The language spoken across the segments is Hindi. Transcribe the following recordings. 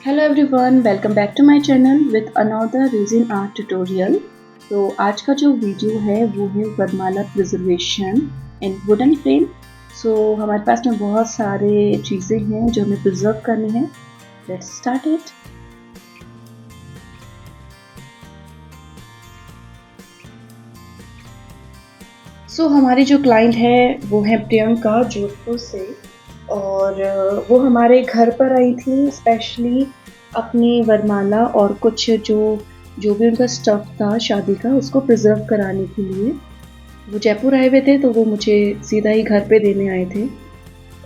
Hello everyone, welcome back to my channel with another resin art tutorial. तो आज का जो वीडियो है वो है वरमाला प्रिजर्वेशन इन वुडन फ्रेम। हमारे पास में बहुत सारे चीज़ें हैं जो हमें प्रिजर्व करनी है। Let's start it. हमारी जो क्लाइंट है वो है प्रियंका जोधपुर से, और वो हमारे घर पर आई थी स्पेशली अपनी वरमाला और कुछ जो भी उनका स्टफ़ था शादी का उसको प्रिज़र्व कराने के लिए। वो जयपुर आए हुए थे, तो वो मुझे सीधा ही घर पे देने आए थे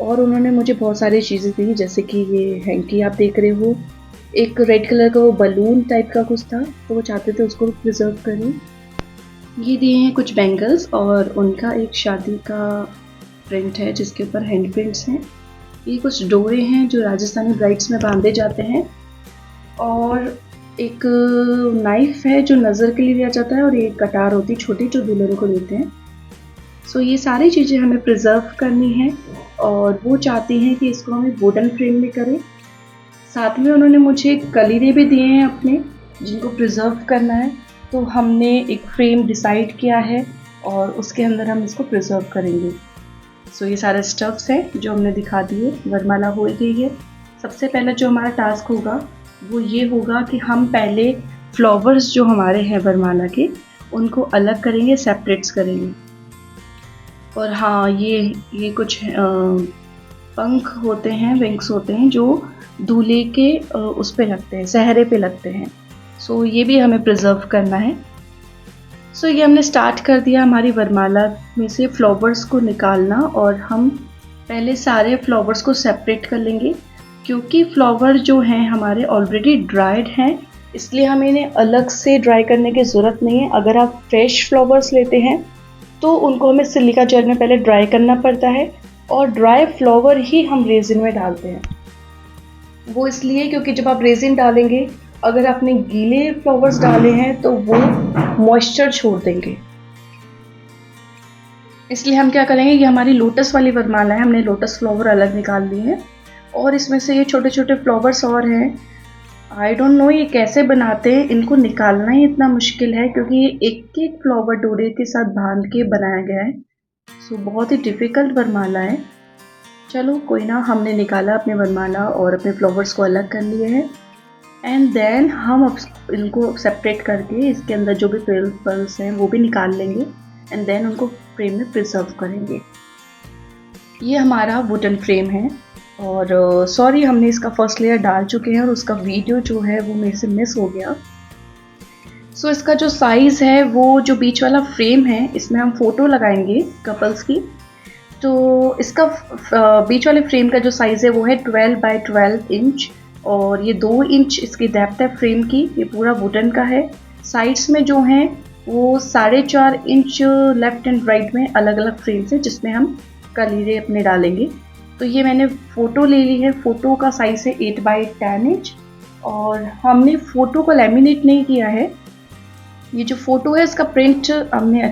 और उन्होंने मुझे बहुत सारी चीज़ें दी, जैसे कि ये हैंकी आप देख रहे हो, एक रेड कलर का वो बलून टाइप का कुछ था, तो वो चाहते थे उसको प्रिज़र्व करें। ये दिए हैं कुछ बैंगल्स और उनका एक शादी का प्रिंट है जिसके ऊपर हैंड प्रिंट्स हैं। ये कुछ डोरे हैं जो राजस्थानी ब्राइड्स में बांधे जाते हैं, और एक नाइफ है जो नज़र के लिए दिया जाता है, और एक कटार होती है छोटी जो दुल्हन को देते हैं। ये सारी चीज़ें हमें प्रिजर्व करनी है और वो चाहती हैं कि इसको हमें वुडन फ्रेम में करें। साथ में उन्होंने मुझे कलीरे भी दिए हैं अपने, जिनको प्रिजर्व करना है। तो हमने एक फ्रेम डिसाइड किया है और उसके अंदर हम इसको प्रिजर्व करेंगे। ये सारे स्टफ्स हैं जो हमने दिखा दिए। वरमाला हो गई है। सबसे पहले जो हमारा टास्क होगा वो ये होगा कि हम पहले फ्लावर्स जो हमारे हैं वरमाला के उनको अलग करेंगे, सेपरेट्स करेंगे। और हाँ, ये कुछ पंख होते हैं, विंग्स होते हैं जो दूल्हे के उस पे लगते हैं, सहरे पे लगते हैं। ये भी हमें प्रिजर्व करना है। ये हमने स्टार्ट कर दिया हमारी वरमाला में से फ्लावर्स को निकालना, और हम पहले सारे फ्लावर्स को सेपरेट कर लेंगे। क्योंकि फ्लावर जो हैं हमारे ऑलरेडी ड्राइड हैं, इसलिए हमें इन्हें अलग से ड्राई करने की ज़रूरत नहीं है। अगर आप फ्रेश फ्लावर्स लेते हैं तो उनको हमें सिलिका जेल में पहले ड्राई करना पड़ता है, और ड्राई फ्लावर ही हम रेजिन में डालते हैं। वो इसलिए क्योंकि जब आप रेजिन डालेंगे, अगर आपने गीले फ्लावर्स डाले हैं तो वो मॉइस्चर छोड़ देंगे। इसलिए हम क्या करेंगे, ये हमारी लोटस वाली वरमाला है, हमने लोटस फ्लावर अलग निकाल लिए हैं, और इसमें से ये छोटे छोटे फ्लावर्स और हैं। आई डोंट नो ये कैसे बनाते हैं, इनको निकालना ही इतना मुश्किल है क्योंकि ये एक एक फ्लावर डोरे के साथ बांध के बनाया गया है। बहुत ही डिफ़िकल्ट वरमाला है। चलो कोई ना, हमने निकाला अपने वरमाला और अपने फ्लावर्स को अलग कर लिए हैं। एंड देन हम अब इनको सेपरेट करके इसके अंदर जो भी पेल्स हैं वो भी निकाल लेंगे, एंड देन उनको फ्रेम में प्रिजर्व करेंगे। ये हमारा वुडन फ्रेम है, और सॉरी हमने इसका फर्स्ट लेयर डाल चुके हैं और उसका वीडियो जो है वो मेरे से मिस हो गया। इसका जो साइज़ है, वो जो बीच वाला फ्रेम है इसमें हम फ़ोटो लगाएंगे कपल्स की। तो इसका बीच वाले फ्रेम का जो साइज़ है वो है 12 बाई 12 इंच, और ये 2 इंच इसकी डेप्थ है फ्रेम की। ये पूरा वुडन का है। साइड्स में जो हैं वो 4.5 इंच लेफ़्ट एंड राइट में अलग अलग फ्रेम्स हैं जिसमें हम कलीरे अपने डालेंगे। तो ये मैंने फ़ोटो ले ली है। फ़ोटो का साइज़ है 8 बाई 10 इंच, और हमने फ़ोटो को लैमिनेट नहीं किया है। ये जो फ़ोटो है इसका प्रिंट हमने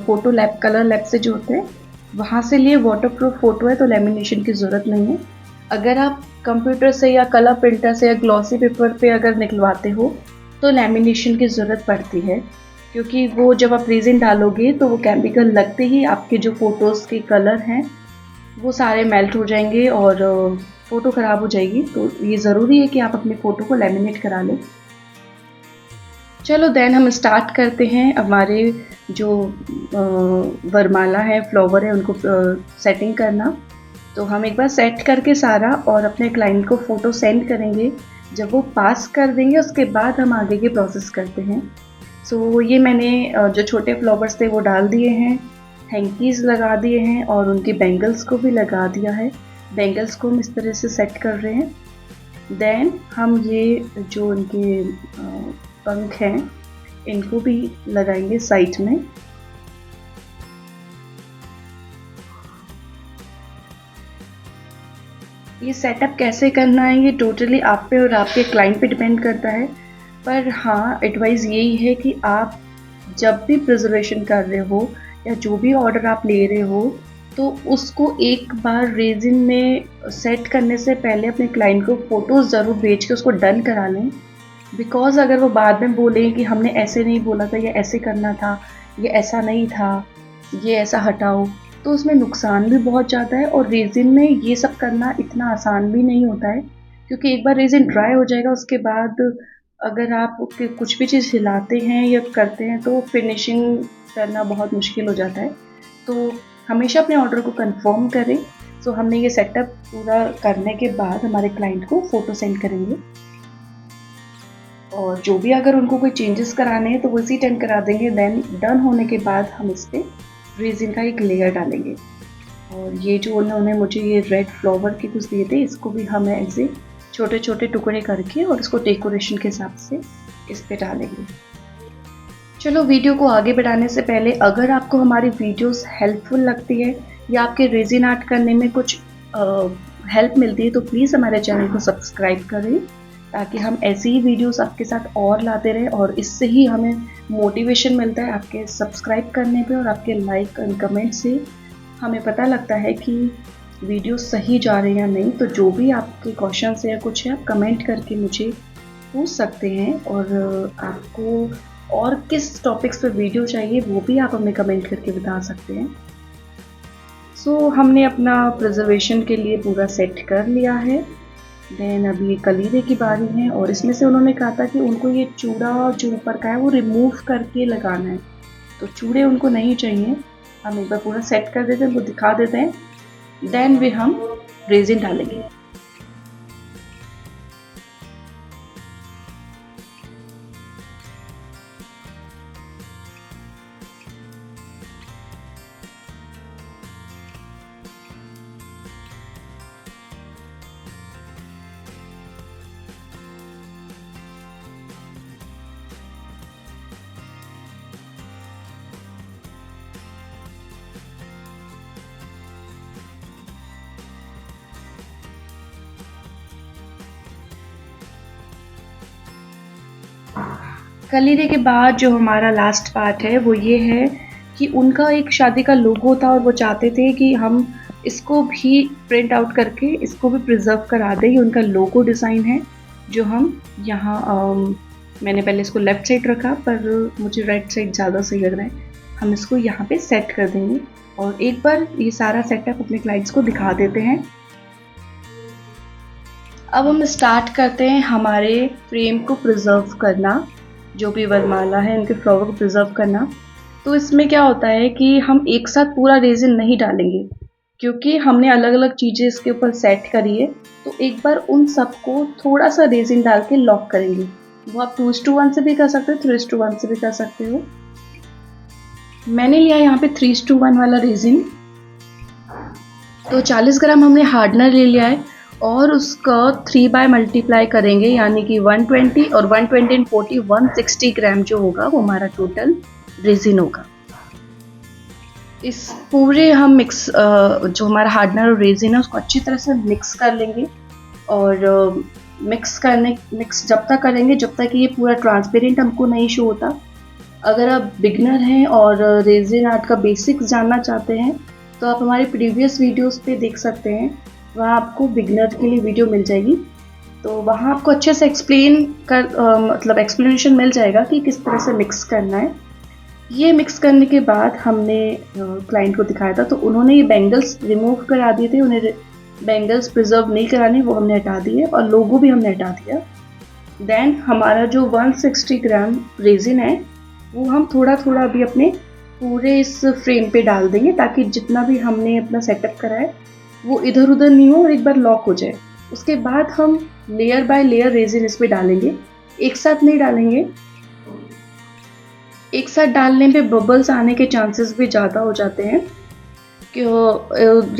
फ़ोटो लैब, कलर लैब से जो होते हैं वहाँ से लिए। वाटरप्रूफ फ़ोटो है तो लैमिनेशन की ज़रूरत नहीं है। अगर आप कंप्यूटर से या कलर प्रिंटर से या ग्लॉसी पेपर पे अगर निकलवाते हो तो लैमिनेशन की ज़रूरत पड़ती है, क्योंकि वो जब आप रेजिन डालोगे तो वो केमिकल लगते ही आपके जो फ़ोटोज़ के कलर हैं वो सारे मेल्ट हो जाएंगे और फ़ोटो ख़राब हो जाएगी। तो ये ज़रूरी है कि आप अपनी फ़ोटो को लैमिनेट करा लें। चलो देन हम स्टार्ट करते हैं हमारे जो वरमाला है, फ्लावर है, उनको सेटिंग करना। तो हम एक बार सेट करके सारा और अपने क्लाइंट को फ़ोटो सेंड करेंगे। जब वो पास कर देंगे उसके बाद हम आगे की प्रोसेस करते हैं। ये मैंने जो छोटे फ्लावर्स थे वो डाल दिए हैं, हैंकीज़ लगा दिए हैं और उनकी बैंगल्स को भी लगा दिया है। बैंगल्स को हम इस तरह से सेट कर रहे हैं। देन हम ये जो उनके पंख हैं इनको भी लगाएंगे साइड में। ये सेटअप कैसे करना है ये टोटली आप पे और आपके क्लाइंट पे डिपेंड करता है, पर हाँ एडवाइस यही है कि आप जब भी प्रिजर्वेशन कर रहे हो या जो भी ऑर्डर आप ले रहे हो, तो उसको एक बार रेज़िन में सेट करने से पहले अपने क्लाइंट को फ़ोटोज़ ज़रूर भेज के उसको डन करा लें। बिकॉज़ अगर वो बाद में बोलें कि हमने ऐसे नहीं बोला था, ये ऐसे करना था, ये ऐसा नहीं था, ये ऐसा हटाओ, तो उसमें नुकसान भी बहुत ज़्यादा है और रेज़िन में ये सब करना इतना आसान भी नहीं होता है, क्योंकि एक बार रेज़िन ड्राई हो जाएगा उसके बाद अगर आप कुछ भी चीज़ हिलाते हैं या करते हैं तो फिनिशिंग करना बहुत मुश्किल हो जाता है। तो हमेशा अपने ऑर्डर को कंफर्म करें। सो हमने ये सेटअप पूरा करने के बाद हमारे क्लाइंट को फ़ोटो सेंड करेंगे और जो भी अगर उनको कोई चेंजेस कराने हैं तो वो इसी टाइम करा देंगे। देन डन होने के बाद हम इस पे रेज़िन का एक लेयर डालेंगे और ये जो उन्होंने मुझे ये रेड फ्लावर के कुछ दिए थे, इसको भी हम ऐसे छोटे-छोटे टुकड़े करके और इसको डेकोरेशन के हिसाब से इस पे डालेंगे। चलो वीडियो को आगे बढ़ाने से पहले अगर आपको हमारी वीडियोस हेल्पफुल लगती है या आपके रेज़िन आर्ट करने में कुछ हेल्प मिलती है तो प्लीज़ हमारे चैनल को सब्सक्राइब करें ताकि हम ऐसी ही वीडियोस आपके साथ और लाते रहें और इससे ही हमें मोटिवेशन मिलता है आपके सब्सक्राइब करने पे और आपके लाइक एंड कमेंट से हमें पता लगता है कि वीडियो सही जा रहे हैं या नहीं। तो जो भी आपके क्वेश्चंस है या कुछ है आप कमेंट करके मुझे पूछ सकते हैं और आपको और किस टॉपिक्स पे वीडियो चाहिए वो भी आप हमें कमेंट करके बता सकते हैं। सो हमने अपना प्रिजर्वेशन के लिए पूरा सेट कर लिया है। देन अभी कलीरे की बारी है और इसमें से उन्होंने कहा था कि उनको ये चूड़ा जो ऊपर का है वो रिमूव करके लगाना है, तो चूड़े उनको नहीं चाहिए। हम एक बार पूरा सेट कर देते हैं, उनको दिखा देते हैं, देन भी हम रेज़िन डालेंगे। कलीरे के बाद जो हमारा लास्ट पार्ट है वो ये है कि उनका एक शादी का लोगो था और वो चाहते थे कि हम इसको भी प्रिंट आउट करके इसको भी प्रिजर्व करा दें। ये उनका लोगो डिज़ाइन है जो हम यहाँ मैंने पहले इसको लेफ़्ट साइड रखा पर मुझे राइट साइड ज़्यादा सही लग रहा है। हम इसको यहाँ पे सेट कर देंगे और एक बार ये सारा सेटअप अपने क्लाइंट्स को दिखा देते हैं। अब हम स्टार्ट करते हैं हमारे फ्रेम को प्रिजर्व करना, जो भी वरमाला है उनके फ्लावर को प्रिजर्व करना। तो इसमें क्या होता है कि हम एक साथ पूरा रेज़िन नहीं डालेंगे क्योंकि हमने अलग अलग चीज़ें इसके ऊपर सेट करी है, तो एक बार उन सबको थोड़ा सा रेज़िन डाल के लॉक करेंगे। वो आप 2:1 से भी कर सकते हो, 3:1 से भी कर सकते हो। मैंने लिया यहाँ पे 3:1 वाला रेज़िन। तो 40 ग्राम हमने हार्डनर ले लिया है और उसका 3 बाय मल्टीप्लाई करेंगे यानी कि 120 और 120 एंड 40 160 ग्राम जो होगा वो हमारा टोटल रेज़िन होगा। इस पूरे हम मिक्स जो हमारा हार्डनर और रेज़िन है उसको अच्छी तरह से मिक्स कर लेंगे और मिक्स जब तक करेंगे जब तक ये पूरा ट्रांसपेरेंट हमको नहीं शो होता। अगर आप बिगनर हैं और रेज़िन आर्ट का बेसिक्स जानना चाहते हैं तो आप हमारे प्रीवियस वीडियोस पे देख सकते हैं, वहाँ आपको बिगनर के लिए वीडियो मिल जाएगी। तो वहाँ आपको अच्छे से मतलब एक्सप्लेनेशन मिल जाएगा कि किस तरह से मिक्स करना है। ये मिक्स करने के बाद हमने क्लाइंट को दिखाया था तो उन्होंने ये बैंगल्स रिमूव करा दिए थे। उन्हें बैंगल्स प्रिजर्व नहीं कराने, वो हमने हटा दिए और लोगो भी हमने हटा दिया। देन हमारा जो 160 ग्राम रेज़िन है वो हम थोड़ा थोड़ा अभी अपने पूरे इस फ्रेम पे डाल देंगे ताकि जितना भी हमने अपना सेटअप करा है वो इधर उधर नहीं हो और एक बार लॉक हो जाए। उसके बाद हम लेयर बाय लेयर रेज़िन इस पे डालेंगे, एक साथ नहीं डालेंगे। एक साथ डालने पे बबल्स आने के चांसेस भी ज़्यादा हो जाते हैं कि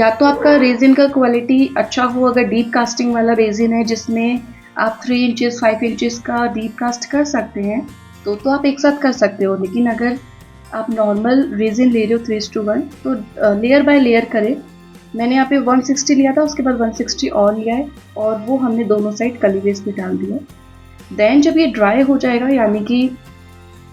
या तो आपका रेज़िन का क्वालिटी अच्छा हो, अगर डीप कास्टिंग वाला रेज़िन है जिसमें आप 3 इंचेस 5 इंचेस का डीप कास्ट कर सकते हैं तो आप एक साथ कर सकते हो। लेकिन अगर आप नॉर्मल रेज़िन ले रहे हो 3:1 तो लेयर बाय लेयर करें। मैंने यहाँ पे 160 लिया था, उसके बाद 160 और लिया है और वो हमने दोनों साइड कलीरेज पे डाल दिया। देन जब ये ड्राई हो जाएगा यानी कि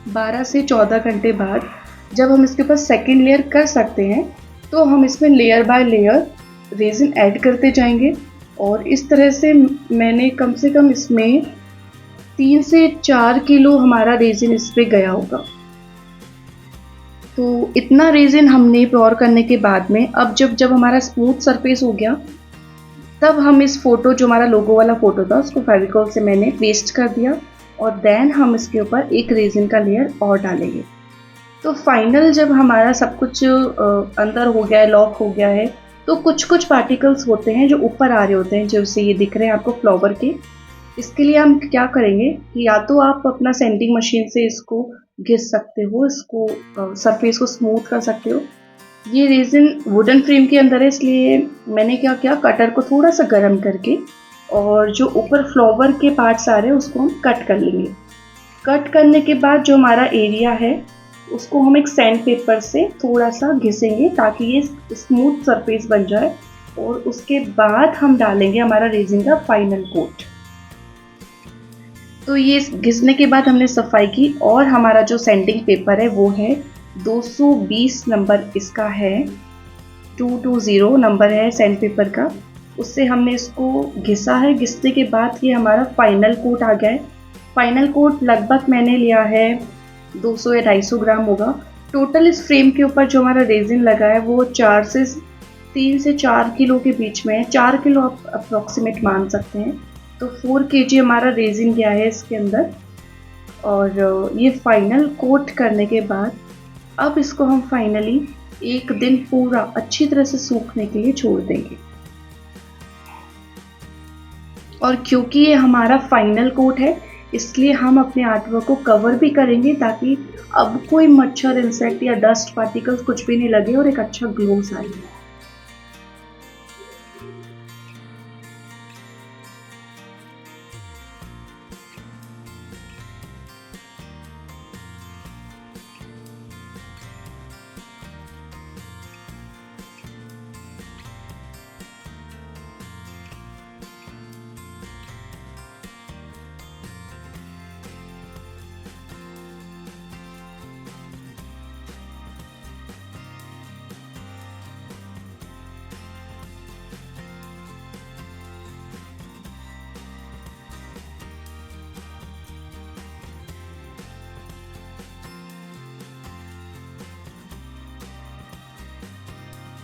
12 से 14 घंटे बाद जब हम इसके ऊपर सेकेंड लेयर कर सकते हैं तो हम इसमें layer by layer resin add करते जाएंगे और इस तरह से मैंने कम से कम इसमें 3 से 4 किलो हमारा रेज़िन इस पे गया होगा। तो इतना रेज़िन हमने पोर करने के बाद में अब जब हमारा स्मूथ सरफेस हो गया, तब हम इस फ़ोटो जो हमारा लोगो वाला फ़ोटो था उसको फेविकोल से मैंने पेस्ट कर दिया और देन हम इसके ऊपर एक रेज़िन का लेयर और डालेंगे। तो फाइनल जब हमारा सब कुछ अंदर हो गया है, लॉक हो गया है, तो कुछ-कुछ पार्टिकल्स होते हैं जो ऊपर आ रहे होते हैं, जैसे ये दिख रहे हैं आपको फ्लावर के। इसके लिए हम क्या करेंगे कि या तो आप अपना सैंडिंग मशीन से इसको घिस सकते हो, इसको सरफेस को स्मूथ कर सकते हो। ये रेज़िन वुडन फ्रेम के अंदर है, इसलिए मैंने क्या किया, कटर को थोड़ा सा गर्म करके और जो ऊपर फ्लावर के पार्ट्स आ रहे हैं उसको हम कट कर लेंगे। कट करने के बाद जो हमारा एरिया है उसको हम एक सैंड पेपर से थोड़ा सा घिसेंगे ताकि ये स्मूथ सरफेस बन जाए और उसके बाद हम डालेंगे हमारा रेज़िन का फाइनल कोट। तो ये घिसने के बाद हमने सफाई की और हमारा जो सैंडिंग पेपर है वो है 220 नंबर, इसका है 220 नंबर है सैंड पेपर का। उससे हमने इसको घिसा है। घिसने के बाद ये हमारा फाइनल कोट आ गया है। फाइनल कोट लगभग मैंने लिया है 200 या 250 ग्राम होगा। टोटल इस फ्रेम के ऊपर जो हमारा रेज़िन लगा है वो 3 से 4 किलो के बीच में है। 4 किलो आप अप्रॉक्सीमेट मान सकते हैं। तो 4 kg हमारा रेज़िन गया है इसके अंदर। और ये फाइनल कोट करने के बाद अब इसको हम फाइनली एक दिन पूरा अच्छी तरह से सूखने के लिए छोड़ देंगे। और क्योंकि ये हमारा फाइनल कोट है इसलिए हम अपने आर्टवर्क को कवर भी करेंगे ताकि अब कोई मच्छर, इंसेक्ट या डस्ट पार्टिकल्स कुछ भी नहीं लगे और एक अच्छा ग्लोस आए।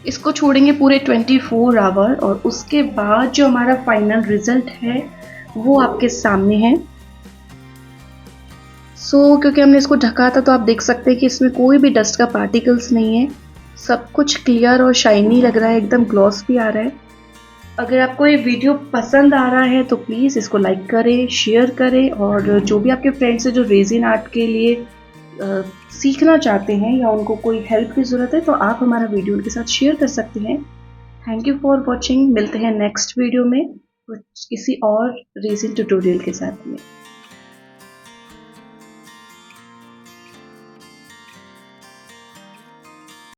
इसको छोड़ेंगे पूरे 24 आवर और उसके बाद जो हमारा फाइनल रिजल्ट है वो आपके सामने है। क्योंकि हमने इसको ढका था तो आप देख सकते हैं कि इसमें कोई भी डस्ट का पार्टिकल्स नहीं है। सब कुछ क्लियर और शाइनी लग रहा है, एकदम ग्लॉस भी आ रहा है। अगर आपको ये वीडियो पसंद आ रहा है तो प्लीज़ इसको लाइक करें, शेयर करें और जो भी आपके फ्रेंड्स हैं जो रेज़िन आर्ट के लिए सीखना चाहते हैं या उनको कोई हेल्प की ज़रूरत है तो आप हमारा वीडियो उनके साथ शेयर कर सकते हैं। Thank you for watching. मिलते हैं नेक्स्ट वीडियो में किसी और रेज़िन ट्यूटोरियल के साथ में।